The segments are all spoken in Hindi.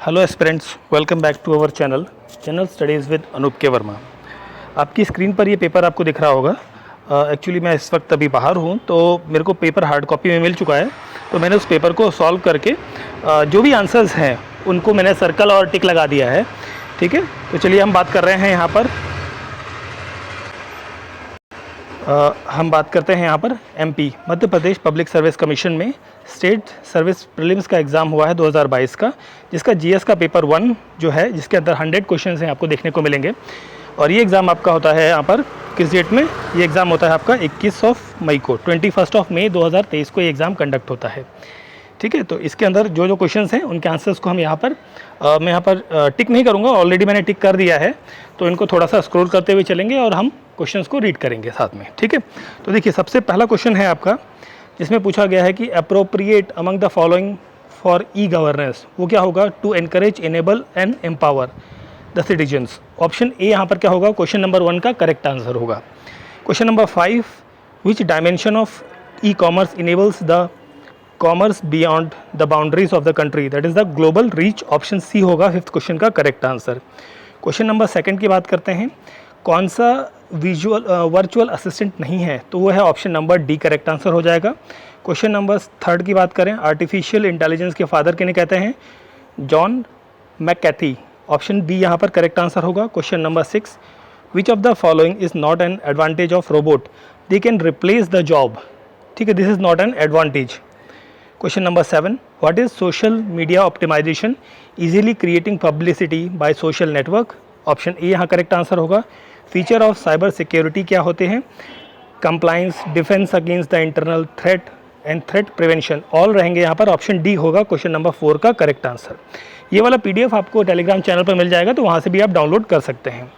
Hello aspirants, welcome back to our channel general studies with Anoop K Verma. आपकी स्क्रीन पर ये पेपर आपको दिख रहा होगा। एक्चुअली मैं इस वक्त अभी बाहर हूँ, तो मेरे को पेपर हार्ड कॉपी में मिल चुका है। तो मैंने उस पेपर को सॉल्व करके जो भी आंसर्स हैं उनको मैंने सर्कल और टिक लगा दिया है। ठीक है, तो चलिए हम बात कर रहे हैं यहाँ पर हम बात करते हैं यहाँ पर MP Madhya Pradesh public service commission में स्टेट सर्विस प्रीलिम्स का एग्ज़ाम हुआ है 2022 का, जिसका जीएस का पेपर 1 जो है, जिसके अंदर 100 क्वेश्चंस हैं आपको देखने को मिलेंगे। और ये एग्ज़ाम आपका होता है यहाँ पर किस डेट में? ये एग्ज़ाम होता है आपका 21 मई को, 21 मई 2023 को ये एग्ज़ाम कंडक्ट होता है। ठीक है, तो इसके अंदर जो जो क्वेश्चंस हैं उनके आंसर्स को हम यहाँ पर मैं यहाँ पर टिक नहीं करूँगा, ऑलरेडी मैंने टिक कर दिया है। तो इनको थोड़ा सा स्क्रॉल करते हुए चलेंगे और हम क्वेश्चंस को रीड करेंगे साथ में। ठीक है, तो देखिए सबसे पहला क्वेश्चन है आपका, जिसमें पूछा गया है कि appropriate among the following for e governance. वो क्या होगा? To encourage, enable and empower the citizens. Option A यहाँ पर क्या होगा? क्वेश्चन नंबर 1 का करेक्ट आंसर होगा। Question number 5, which dimension of e commerce enables the commerce beyond the boundaries of the country, that is the global reach. Option C होगा 5th क्वेश्चन का करेक्ट आंसर। क्वेश्चन नंबर 2 की बात करते हैं, कौन सा वर्चुअल असिस्टेंट नहीं है? तो वो है option number D, correct answer हो जाएगा। क्वेश्चन नंबर 3 की बात करें, आर्टिफिशियल इंटेलिजेंस के फादर किन्हें कहते हैं? जॉन मैककैथी। ऑप्शन बी यहाँ पर करेक्ट आंसर होगा। Question number 6, which of the following is not an advantage of robot, they can replace the job. ठीक है, this is not an advantage. Question number 7, what is social media optimisation, easily creating publicity by social network. Option A यहाँ करेक्ट आंसर होगा। फीचर ऑफ साइबर सिक्योरिटी क्या होते हैं? Compliance, defence against the internal threat and threat prevention. All रहेंगे यहाँ पर, ऑप्शन डी होगा क्वेश्चन नंबर 4 का करेक्ट आंसर। ये वाला पीडीएफ आपको टेलीग्राम चैनल पर मिल जाएगा, तो वहाँ से भी आप डाउनलोड कर सकते हैं।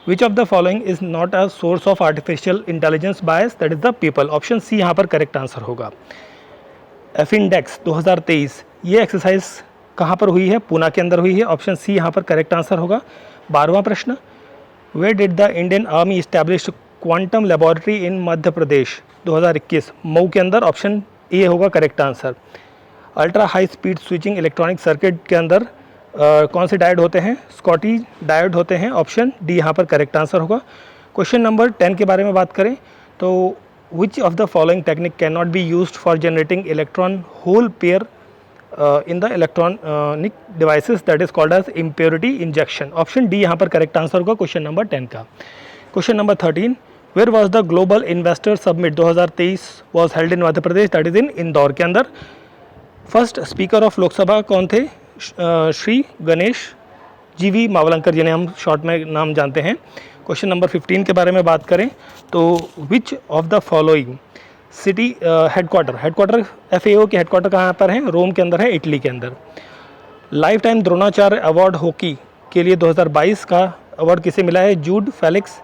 Which of the following is not a source of artificial intelligence bias, that is the people. Option C यहाँ पर करेक्ट आंसर होगा। एफिनडेक्स 2023, ये एक्सरसाइज कहाँ पर हुई है? पूना के अंदर हुई है। ऑप्शन सी यहाँ पर करेक्ट आंसर होगा। 12वां प्रश्न, where did the Indian army establish quantum laboratory in Madhya Pradesh 2021? Mhow के अंदर। ऑप्शन ए होगा correct answer. Ultra high speed switching electronic circuit के अंदर कौन से डायोड होते हैं? स्कॉटी डायोड होते हैं। ऑप्शन डी यहाँ पर करेक्ट आंसर होगा। क्वेश्चन नंबर 10 के बारे में बात करें तो which of the following technique cannot be used for generating electron hole pair in the electronic devices, that is called as impurity injection. Option D यहाँ पर करेक्ट आंसर होगा क्वेश्चन नंबर 10 का। Question number 13, where was the global investor summit 2023 was held in Madhya Pradesh, that is in Indore के अंदर। फर्स्ट स्पीकर ऑफ लोकसभा कौन थे? श्री गणेश जीवी मावलंकर, जिन्हें हम शॉर्ट में नाम जानते हैं। क्वेश्चन नंबर 15 के बारे में बात करें तो which of the following city headquarter FAO के हेडक्वार्टर कहाँ पर हैं? रोम के अंदर है, इटली के अंदर। Life time Dronacharya award hockey के लिए 2022 का अवार्ड किसे मिला है? जूड फेलिक्स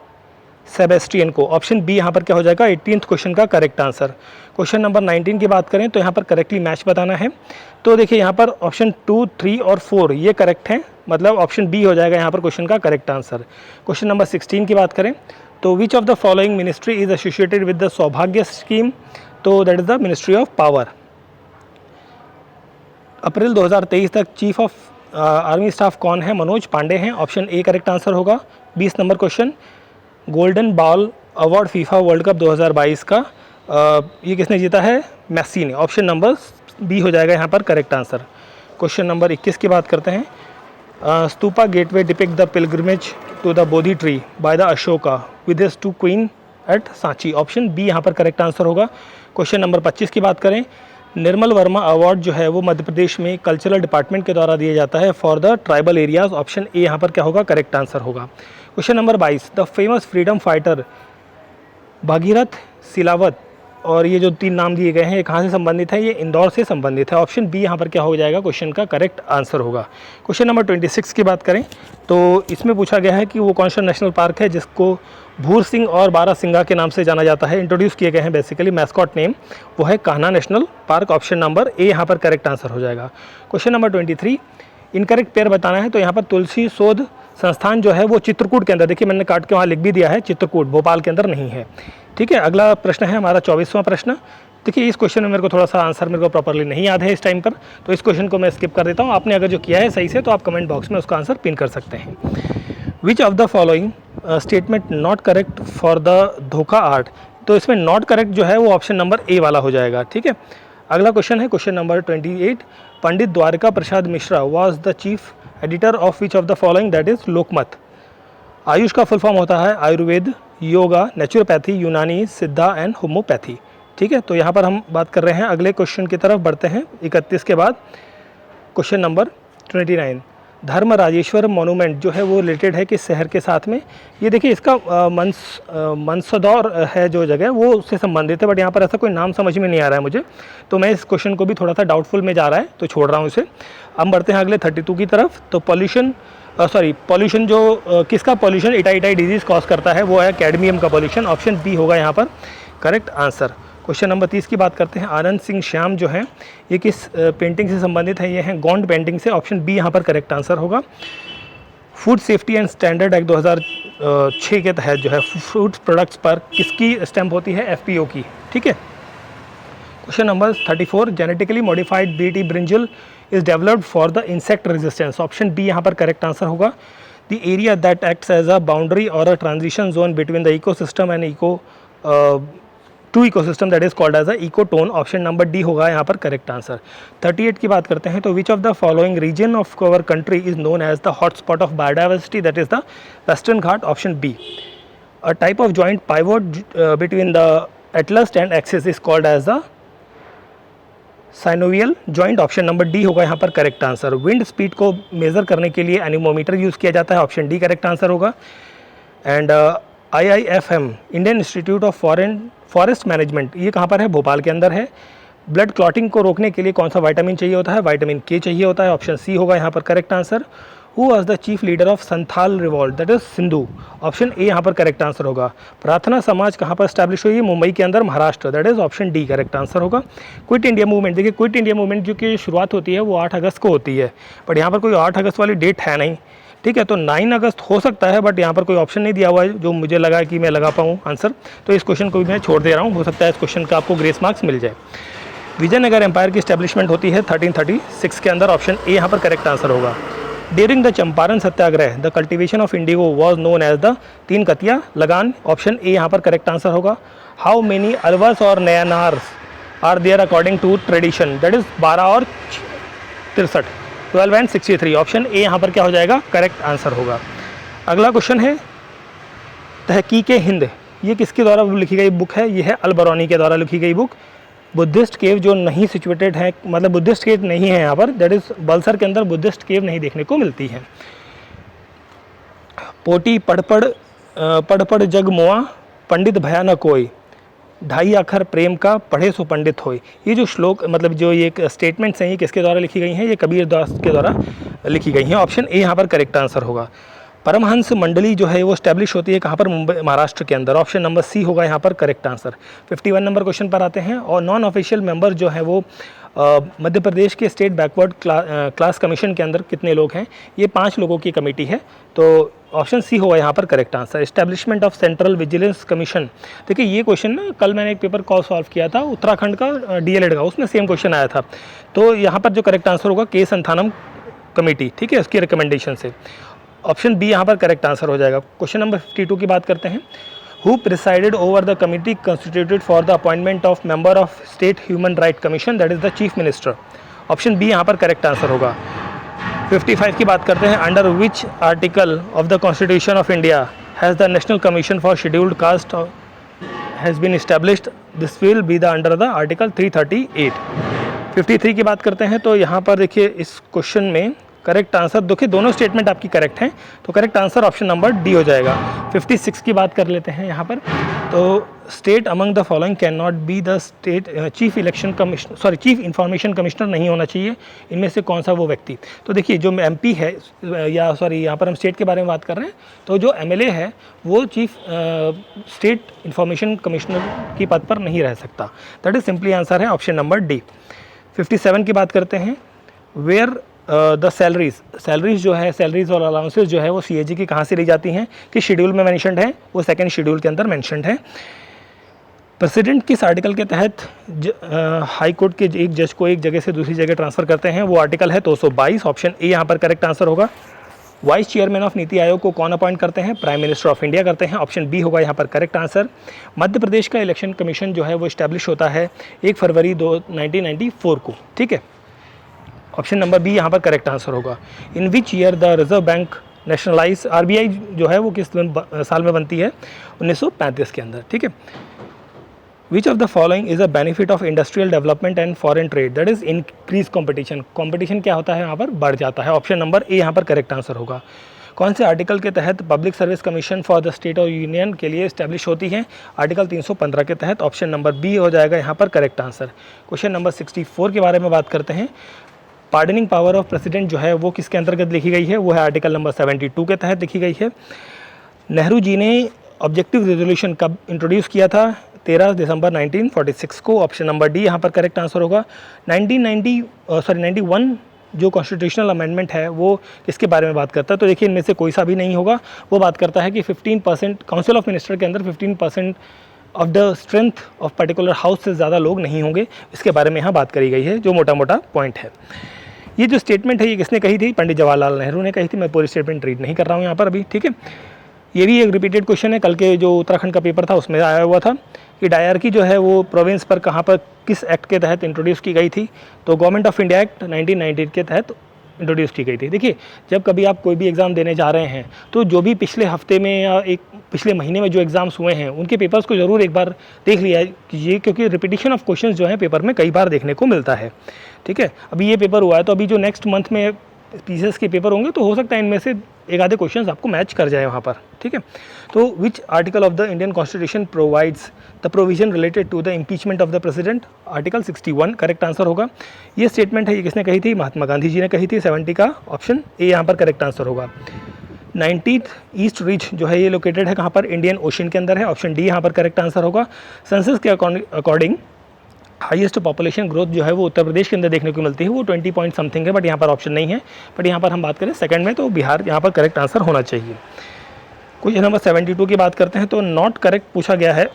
सेबेस्टियन को। ऑप्शन बी यहाँ पर क्या हो जाएगा? 18th क्वेश्चन का करेक्ट आंसर। क्वेश्चन नंबर 19 की बात करें तो यहाँ पर करेक्टली मैच बताना है। तो देखिए यहाँ पर ऑप्शन 2, 3 और 4 ये करेक्ट हैं, मतलब ऑप्शन बी हो जाएगा यहाँ पर क्वेश्चन का करेक्ट आंसर। क्वेश्चन नंबर 16 की बात करें तो which of the following ministry is associated with the Saubhagya scheme? तो that is the ministry of power. April 2023 तक चीफ ऑफ आर्मी स्टाफ कौन है? मनोज पांडे हैं। ऑप्शन ए करेक्ट आंसर होगा। 20 number question, golden ball award FIFA world cup 2022 का ये किसने जीता है? मेसी ने। ऑप्शन नंबर बी हो जाएगा यहाँ पर करेक्ट आंसर। क्वेश्चन नंबर 21 की बात करते हैं, stupa gateway depict the pilgrimage to the Bodhi tree by the Ashoka with his two queen at Sanchi. Option B यहाँ पर करेक्ट आंसर होगा। क्वेश्चन नंबर 25 की बात करें, निर्मल वर्मा अवार्ड जो है वो मध्य प्रदेश में कल्चरल डिपार्टमेंट के द्वारा दिया जाता है for the tribal areas. Option A यहाँ पर क्या होगा? करेक्ट आंसर होगा। Question number 22, the famous freedom fighter Bhagirath Silawat, और ये जो 3 नाम दिए गए हैं ये कहाँ से संबंधित है? ये इंदौर से संबंधित है। ऑप्शन बी यहाँ पर क्या हो जाएगा? क्वेश्चन का करेक्ट आंसर होगा। क्वेश्चन नंबर 26 की बात करें तो इसमें पूछा गया है कि वो कौन सा नेशनल पार्क है जिसको भूर सिंह और बारासिंगा के नाम से जाना जाता है, इंट्रोड्यूस किए गए हैं बेसिकली, मैस्कॉट नेम वो है Kanha national park. Option number A यहाँ पर करेक्ट आंसर हो जाएगा। क्वेश्चन नंबर 23, इनकरेक्ट पेयर बताना है तो यहाँ पर तुलसी शोध संस्थान जो है वो चित्रकूट के अंदर, देखिए मैंने काट के वहाँ लिख भी दिया है, चित्रकूट भोपाल के अंदर नहीं है। ठीक है, अगला प्रश्न है हमारा 24वां प्रश्न, देखिए इस क्वेश्चन में मेरे को थोड़ा सा आंसर मेरे को प्रॉपरली नहीं याद है इस टाइम पर, तो इस क्वेश्चन को मैं स्किप कर देता हूँ। आपने अगर जो किया है सही से तो आप कमेंट बॉक्स में उसका आंसर पिन कर सकते हैं। Which of the following statement not correct for the धोखा आर्ट, तो इसमें नॉट करेक्ट जो है वो ऑप्शन नंबर ए वाला हो जाएगा, ठीक है। अगला क्वेश्चन है question number 28, Pandit Dwarka Prasad Mishra was the chief editor of which of the following, that is Lokmat. AYUSH का फुल फॉर्म होता है आयुर्वेद, योगा, नेचुरोपैथी, यूनानी, सिद्धा एंड होम्योपैथी, ठीक है। तो यहाँ पर हम बात कर रहे हैं, अगले क्वेश्चन की तरफ बढ़ते हैं 31 के बाद। क्वेश्चन नंबर 29, धर्म राजेश्वर मोनूमेंट जो है वो रिलेटेड है किस शहर के साथ में। ये देखिए इसका मंसदौर है जो जगह वो उससे संबंधित है, बट यहाँ पर ऐसा कोई नाम समझ में नहीं आ रहा है मुझे, तो मैं इस क्वेश्चन को भी थोड़ा सा डाउटफुल में जा रहा है तो छोड़ रहा हूँ इसे। हम बढ़ते हैं अगले 32 की तरफ। तो पॉल्यूशन जो किसका पॉल्यूशन इटाई डिजीज़ कॉज करता है, वो है कैडमियम का पॉल्यूशन। ऑप्शन बी होगा यहाँ पर करेक्ट आंसर। क्वेश्चन नंबर 30 की बात करते हैं। आनंद सिंह श्याम जो है ये किस पेंटिंग से संबंधित है, ये हैं गोंड पेंटिंग से। ऑप्शन बी यहाँ पर करेक्ट आंसर होगा। Food safety and standard act 2006 के तहत जो है फूड प्रोडक्ट्स पर किसकी स्टैंप होती है, FPO की, ठीक है। Question number 34, genetically modified BT brinjal is developed for the insect resistance. Option B यहाँ पर करेक्ट आंसर होगा। The area that acts as a boundary और a transition zone between the ecosystem and two ecosystem that is called as a ecotone. Option number D होगा यहाँ पर करेक्ट आंसर। 38 की बात करते हैं। तो which of the following region of our country is known as the hotspot of biodiversity, that is the Western Ghat. Option B. A type of joint pivot between the atlas and axis is called as the synovial joint. Option number D होगा यहाँ पर करेक्ट आंसर। विंड स्पीड को मेजर करने के लिए एनीमोमीटर यूज़ किया जाता है। ऑप्शन डी करेक्ट आंसर होगा। And IIFM Indian institute of forest management ये कहाँ पर है, भोपाल के अंदर है। ब्लड क्लॉटिंग को रोकने के लिए कौन सा विटामिन चाहिए होता है, विटामिन के चाहिए होता है। ऑप्शन सी होगा यहाँ पर correct answer. Who was the chief leader of Santhal revolt, that is Sindhu. Option A यहाँ पर करेक्ट आंसर होगा। प्रार्थना समाज कहाँ पर स्टैब्लिश हुई है, मुंबई के अंदर, Maharashtra, that is option D correct answer होगा। क्विट इंडिया मूवमेंट, देखिए क्विट इंडिया मूवमेंट जो कि शुरुआत होती है वो 8 अगस्त को होती है, बट यहाँ पर कोई 8 अगस्त वाली डेट है नहीं, ठीक है। तो 9 अगस्त हो सकता है, बट यहाँ पर कोई ऑप्शन नहीं दिया हुआ है जो मुझे लगा कि मैं लगा पाऊँ आंसर, तो इस क्वेश्चन को भी मैं छोड़ दे रहा हूँ। हो सकता है इस क्वेश्चन का आपको ग्रेस मार्क्स मिल जाए। विजयनगर एम्पायर की स्टैब्लिशमेंट होती है 1336 के अंदर। ऑप्शन ए यहाँ पर करेक्ट आंसर होगा। During the Champaran Satyagraha the cultivation of indigo was known as the तीन कतिया लगान। ऑप्शन ए यहाँ पर करेक्ट आंसर होगा। हाउ मेनी अलवर्स और Nayanars are there according to tradition, that is 12 और 63, 12 एंड 63। ऑप्शन ए यहाँ पर क्या हो जाएगा, करेक्ट आंसर होगा। अगला क्वेश्चन है तहकीक हिंद, ये किसके द्वारा लिखी गई बुक है, ये है अल-बरौनी के द्वारा लिखी गई बुक। बुद्धिस्ट केव जो नहीं सिचुएटेड है, मतलब बुद्धिस्ट केव नहीं है यहाँ पर, दैट इज बलसर के अंदर बुद्धिस्ट केव नहीं देखने को मिलती है। पोटी पढ़ जग मोआ पंडित भया न कोई, ढाई आखर प्रेम का पढ़े सो पंडित होय। ये जो श्लोक मतलब जो ये स्टेटमेंट्स हैं ये किसके द्वारा लिखी गई हैं, ये कबीर दास के द्वारा लिखी गई हैं। ऑप्शन ए यहाँ पर करेक्ट आंसर होगा। परमहंस मंडली जो है वो स्टैब्लिश होती है कहाँ पर, मुंबई महाराष्ट्र के अंदर। ऑप्शन नंबर सी होगा यहाँ पर करेक्ट आंसर। 51 नंबर क्वेश्चन पर आते हैं। और नॉन ऑफिशियल मेंबर जो है वो मध्य प्रदेश के स्टेट बैकवर्ड क्लास कमीशन के अंदर कितने लोग हैं, ये 5 लोगों की कमेटी है, तो ऑप्शन सी होगा यहाँ पर correct answer. Establishment of central vigilance commission, देखिए ये क्वेश्चन ना कल मैंने एक पेपर कॉल सॉल्व किया था उत्तराखंड का DLED का, उसमें सेम क्वेश्चन आया था। तो यहाँ पर जो करेक्ट आंसर होगा के संथानम कमेटी, ठीक है, उसकी रिकमेंडेशन से। ऑप्शन बी यहाँ पर करेक्ट आंसर हो जाएगा। क्वेश्चन नंबर 52 की बात करते हैं। Who presided over the committee constituted for the appointment of member of state human right commission, that is the chief minister. Option B यहाँ पर करेक्ट आंसर होगा। 55 की बात करते हैं। Under which article of the constitution of India has the national commission for scheduled caste has been established, this will be the under the article 338। 53 की बात करते हैं। तो यहाँ पर देखिए इस क्वेश्चन में करेक्ट आंसर, देखिए दोनों स्टेटमेंट आपकी करेक्ट हैं, तो correct answer option number D हो जाएगा। 56 की बात कर लेते हैं यहाँ पर। तो state among the following can not be the state chief information commissioner नहीं होना चाहिए, इनमें से कौन सा वो व्यक्ति। तो देखिए जो MP है या यहाँ पर हम स्टेट के बारे में बात कर रहे हैं, तो जो MLA है वो चीफ स्टेट इंफॉर्मेशन कमिश्नर की पद पर नहीं रह सकता। दैट इज सिंपली आंसर है ऑप्शन नंबर डी। 57 की बात करते हैं। वेयर द सैलरीज जो है, सैलरीज और अलाउंसेज जो है वो CAG की कहाँ से ली जाती हैं, कि शेड्यूल में मैंशनड है, वो सेकंड शेड्यूल के अंदर मैंशनड है। प्रेसिडेंट किस आर्टिकल के तहत हाई कोर्ट के एक जज को एक जगह से दूसरी जगह ट्रांसफ़र करते हैं? वो आर्टिकल है 222। ऑप्शन ए यहाँ पर करेक्ट आंसर होगा। Vice chairman of NITI Aayog को कौन अपॉइंट करते हैं? प्राइम मिनिस्टर ऑफ इंडिया करते हैं। ऑप्शन बी होगा यहाँ पर करेक्ट आंसर। मध्य प्रदेश का इलेक्शन कमीशन जो है वो इस्टेब्लिश होता है 1 फरवरी 1994 को, ठीक है। ऑप्शन नंबर बी यहाँ पर करेक्ट आंसर होगा। In which year the reserve bank nationalise, RBI जो है वो किस साल में बनती है? 1935 के अंदर, ठीक है। विच of the following is a benefit of industrial development and foreign trade? That is increase competition. Competition क्या होता है यहाँ पर? बढ़ जाता है। ऑप्शन नंबर ए यहाँ पर करेक्ट आंसर होगा। कौन से आर्टिकल के तहत public service commission for the state और यूनियन के लिए इस्टेब्लिश होती है? आर्टिकल 315 के तहत। ऑप्शन नंबर बी हो जाएगा यहाँ पर करेक्ट आंसर। क्वेश्चन नंबर 64 के बारे में बात करते हैं। पार्डनिंग पावर ऑफ प्रेसिडेंट जो है वो किसके अंतर्गत लिखी गई है? वो है आर्टिकल नंबर 72 के तहत लिखी गई है। नेहरू जी ने ऑब्जेक्टिव रेजोल्यूशन कब इंट्रोड्यूस किया था? 13 दिसंबर 1946 को। ऑप्शन नंबर डी यहाँ पर करेक्ट आंसर होगा। 91 जो कॉन्स्टिट्यूशनल अमेंडमेंट है वो किसके बारे में बात करता है? तो देखिए इनमें से कोई सा भी नहीं होगा। वो बात करता है कि 15% काउंसिल ऑफ मिनिस्टर के अंदर 15% of the strength of particular house से ज़्यादा लोग नहीं होंगे, इसके बारे में यहाँ बात करी गई है, जो मोटा मोटा पॉइंट है। ये जो स्टेटमेंट है ये किसने कही थी? पंडित जवाहरलाल नेहरू ने कही थी। मैं पूरी स्टेटमेंट रीड नहीं कर रहा हूँ यहाँ पर अभी, ठीक है। ये भी एक रिपीटेड क्वेश्चन है, कल के जो उत्तराखंड का पेपर था उसमें आया हुआ था कि डायरकी जो है वो प्रोविंस पर कहाँ पर किस एक्ट के तहत इंट्रोड्यूस की गई थी? तो गवर्नमेंट ऑफ इंडिया एक्ट 1990 के तहत इंट्रोड्यूस की गई थी। देखिए जब कभी आप कोई भी एग्ज़ाम देने जा रहे हैं तो जो भी पिछले हफ्ते में या एक पिछले महीने में जो एग्ज़ाम्स हुए हैं उनके पेपर्स को ज़रूर एक बार देख लिया कीजिए, क्योंकि रिपीटिशन ऑफ क्वेश्चंस जो है पेपर में कई बार देखने को मिलता है, ठीक है। अभी ये पेपर हुआ है तो अभी जो नेक्स्ट मंथ में पीसीएस के पेपर होंगे तो हो सकता है इनमें से एक आधे क्वेश्चंस आपको मैच कर जाए वहाँ पर, ठीक है। तो which article of the Indian constitution provides the provision related to the impeachment of the president? Article 61 correct answer होगा। ये स्टेटमेंट है ये किसने कही थी? महात्मा गांधी जी ने कही थी। 70 का ऑप्शन ए यहाँ पर करेक्ट आंसर होगा। 90th ईस्ट रिज जो है ये लोकेटेड है कहाँ पर? इंडियन ओशन के अंदर है। ऑप्शन डी यहाँ पर करेक्ट आंसर होगा। सेंसस के अकॉर्डिंग हाईएस्ट पॉपुलेशन ग्रोथ जो है वो उत्तर प्रदेश के अंदर देखने को मिलती है, वो 20 पॉइंट समथिंग है, बट यहाँ पर ऑप्शन नहीं है। बट यहाँ पर हम बात करें सेकंड में तो बिहार यहाँ पर करेक्ट आंसर होना चाहिए। क्वेश्चन नंबर 72 की बात करते हैं तो नॉट करेक्ट पूछा गया है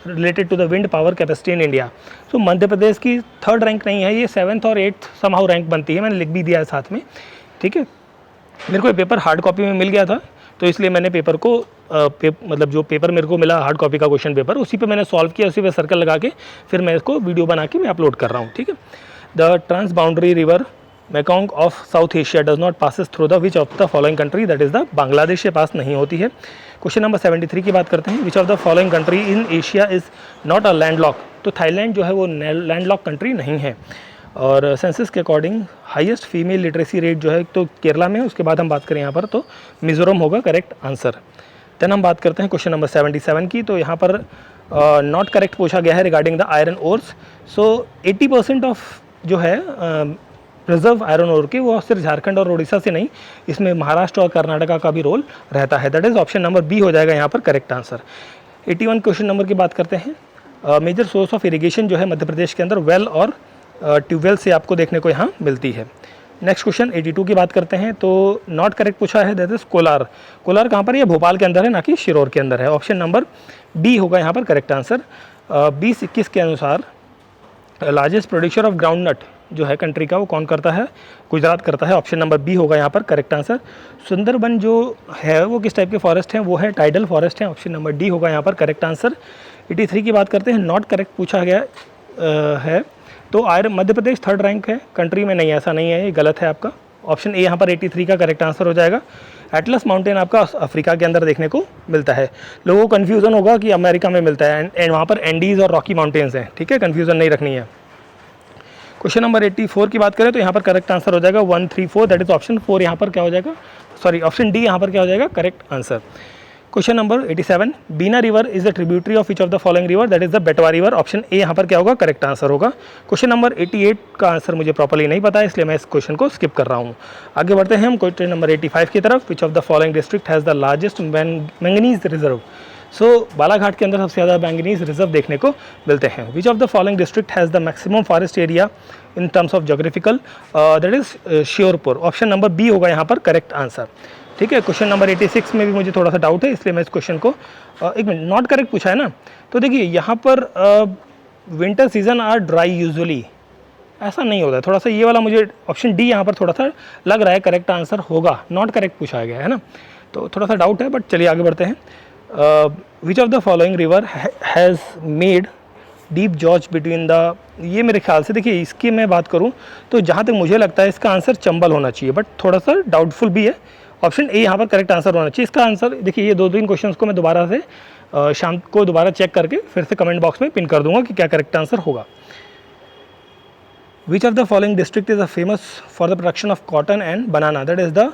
related to the wind power capacity in India. So Madhya Pradesh की 3rd रैंक नहीं है, ये 7th और 8th समहाउ रैंक बनती है। मैंने लिख भी दिया है साथ में, ठीक है। मेरे को ये पेपर हार्ड कॉपी में मिल गया था तो इसलिए मैंने पेपर को मतलब जो पेपर मेरे को मिला हार्ड कॉपी का क्वेश्चन पेपर, उसी पे मैंने सॉल्व किया, उसी पे सर्कल लगा के फिर मैं इसको वीडियो बना के मैं अपलोड कर रहा हूँ, ठीक है। The transboundary river Mekong of South Asia does not passes through the which of the following country? That is the Bangladesh के पास नहीं होती है। क्वेश्चन नंबर 73 की बात करते हैं। Which of the following country in Asia is not a landlock? तो थाईलैंड जो है वो लैंडलॉक कंट्री नहीं है। और सेंसस के according highest female literacy rate जो है तो केरला में, उसके बाद हम बात करें यहाँ पर तो मिज़ोरम होगा करेक्ट आंसर। देन हम बात करते हैं क्वेश्चन नंबर 77 की। तो यहाँ पर नॉट करेक्ट पूछा गया है regarding the iron ores. So 80% of जो है रिजर्व आयरन ओर के वो सिर्फ झारखंड और उड़ीसा से नहीं, इसमें महाराष्ट्र और कर्नाटका का भी रोल रहता है। That is option number B हो जाएगा यहाँ पर करेक्ट आंसर। 81 क्वेश्चन नंबर की बात करते हैं। मेजर सोर्स ऑफ इरिगेशन जो है मध्य प्रदेश के अंदर वेल और ट्यूबवेल से आपको देखने को यहाँ मिलती है। नेक्स्ट क्वेश्चन 82 की बात करते हैं तो नॉट करेक्ट पूछा है, दैट इज कोलार। कोलार कहाँ पर है? ये भोपाल के अंदर है, ना कि शिरोर के अंदर है। ऑप्शन नंबर बी होगा यहाँ पर करेक्ट आंसर। 2021 के अनुसार largest producer of groundnut जो है कंट्री का वो कौन करता है? गुजरात करता है। ऑप्शन नंबर बी होगा यहाँ पर करेक्ट आंसर। सुंदरबन जो है वो किस टाइप के फॉरेस्ट हैं? वो है टाइडल फॉरेस्ट है। ऑप्शन नंबर डी होगा यहाँ पर करेक्ट आंसर। 83 की बात करते हैं, नॉट करेक्ट पूछा गया है तो iron Madhya Pradesh 3rd rank है कंट्री में, नहीं ऐसा नहीं है, ये गलत है आपका। ऑप्शन ए यहाँ पर 83 का करेक्ट आंसर हो जाएगा। एटलस माउंटेन आपका अफ्रीका के अंदर देखने को मिलता है। लोगों को कन्फ्यूज़न होगा कि अमेरिका में मिलता है, एंड वहाँ पर एंडीज़ और रॉकी माउंटेन्स हैं, ठीक है, कन्फ्यूज़न नहीं रखनी है। क्वेश्चन नंबर 84 की बात करें तो यहाँ पर करेक्ट आंसर हो जाएगा 134, दैट इज ऑप्शन 4 यहाँ पर क्या हो जाएगा? सॉरी, ऑप्शन डी यहाँ पर क्या हो जाएगा? Correct answer. Question number 87, Bina river is the tributary of which of the following river? That is the Betwa river. Option A यहाँ पर क्या होगा? करेक्ट आंसर होगा। क्वेश्चन नंबर 88 का आंसर मुझे प्रॉपर्ली नहीं पता है, इसलिए मैं इस क्वेश्चन को स्किप कर रहा हूँ। आगे बढ़ते हैं हम क्वेश्चन नंबर 85 की तरफ। Which of the following district has the largest manganese reserve? So Balaghat के अंदर सबसे ज़्यादा मैंगनीज रिजर्व देखने को मिलते हैं। Which of the following district has the maximum forest area in terms of geographical? That is Sheopur. Option number B होगा यहाँ पर करेक्ट आंसर। ठीक है। क्वेश्चन नंबर 86 में भी मुझे थोड़ा सा डाउट है, इसलिए मैं इस क्वेश्चन को एक मिनट, नॉट करेक्ट पूछा है ना। तो देखिए यहाँ पर winter season are dry usually, ऐसा नहीं होता है। थोड़ा सा ये वाला मुझे ऑप्शन डी यहाँ पर थोड़ा सा लग रहा है करेक्ट आंसर होगा, नॉट करेक्ट पूछा गया है ना, तो थोड़ा सा डाउट है, बट चलिए आगे बढ़ते हैं। Which of the following river has made deep George between the, ये मेरे ख्याल से देखिए इसकी मैं बात करूं तो जहां तक मुझे लगता है इसका आंसर चंबल होना चाहिए, बट थोड़ा सा डाउटफुल भी है। ऑप्शन ए यहां पर करेक्ट आंसर होना चाहिए। इसका आंसर देखिए, ये 2-3 क्वेश्चंस को मैं दोबारा से शाम को दोबारा चेक करके फिर से कमेंट बॉक्स में पिन कर दूंगा कि क्या करेक्ट आंसर होगा। Which of the following district is a famous for the production of cotton and banana, that is the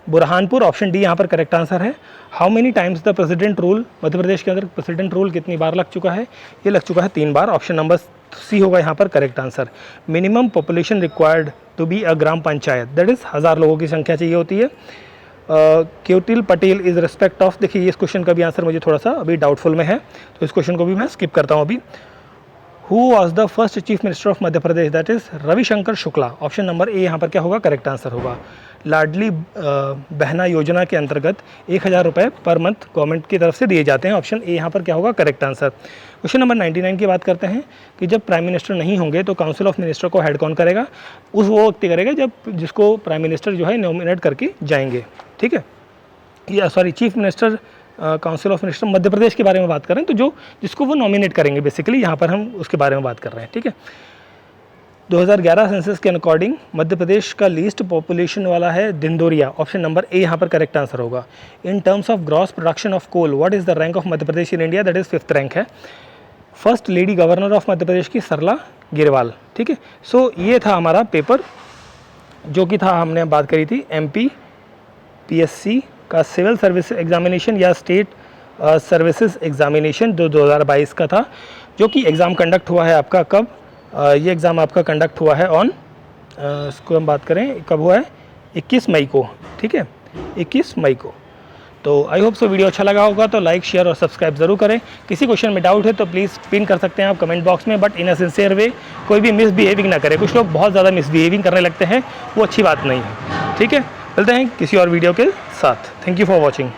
Burhanpur. Option D यहाँ पर करेक्ट आंसर है। How many times the president rule, Madhya Pradesh के अंदर प्रेसिडेंट रूल कितनी बार लग चुका है, ये लग चुका है 3 बार। ऑप्शन नंबर सी होगा यहाँ पर correct answer. Minimum population required to be a gram panchayat, that is 1000 लोगों की संख्या चाहिए होती है। क्योटिल पटेल इज रिस्पेक्ट ऑफ, देखिए इस क्वेश्चन का भी आंसर मुझे थोड़ा सा अभी डाउटफुल में है, तो इस क्वेश्चन को भी मैं स्किप करता हूँ अभी। Who was the first chief minister of Madhya Pradesh, that is Ravishankar Shukla. Option number A यहाँ पर क्या होगा, करेक्ट आंसर होगा। लाडली बहना योजना के अंतर्गत 1000 रुपये पर मंथ गवर्नमेंट की तरफ से दिए जाते हैं। ऑप्शन ए यहाँ पर क्या होगा, करेक्ट आंसर। क्वेश्चन नंबर 99 की बात करते हैं कि जब प्राइम मिनिस्टर नहीं होंगे तो काउंसिल ऑफ मिनिस्टर को हेड कौन करेगा, उस वो व्यक्ति करेगा जब जिसको प्राइम मिनिस्टर जो है नॉमिनेट करके जाएंगे, ठीक है। या sorry, chief minister council of minister Madhya Pradesh के बारे में बात करें तो जो जिसको वो नॉमिनेट करेंगे, बेसिकली यहाँ पर हम उसके बारे में बात कर रहे हैं, ठीक है। 2011 सेंसस के अकॉर्डिंग मध्य प्रदेश का लीस्ट पॉपुलेशन वाला है दिंदोरिया। ऑप्शन नंबर ए यहाँ पर करेक्ट आंसर होगा। In terms of gross production of coal what is the rank of Madhya Pradesh in India, that is 5th rank है। First lady governor of Madhya Pradesh की सरला गिरवाल, ठीक है। सो ये था हमारा पेपर जो कि था, हमने बात करी थी MP PSC का सिविल सर्विस एग्जामिनेशन या स्टेट सर्विसेज एग्जामिनेशन जो 2022 का था, जो कि एग्ज़ाम कंडक्ट हुआ है आपका कब, ये एग्ज़ाम आपका कंडक्ट हुआ है ऑन, इसको हम बात करें कब हुआ है, 21 मई को, ठीक है, 21 मई को। तो आई होप सो वीडियो अच्छा लगा होगा, तो लाइक शेयर और सब्सक्राइब जरूर करें। किसी क्वेश्चन में डाउट है तो प्लीज़ पिन कर सकते हैं आप कमेंट बॉक्स में, बट इन अ सिंसियर वे, कोई भी मिसबिहेविंग ना करें। कुछ लोग बहुत ज़्यादा मिसबिहेविंग करने लगते हैं, वो अच्छी बात नहीं है, ठीक है। मिलते हैं किसी और वीडियो के साथ। Thank you for watching.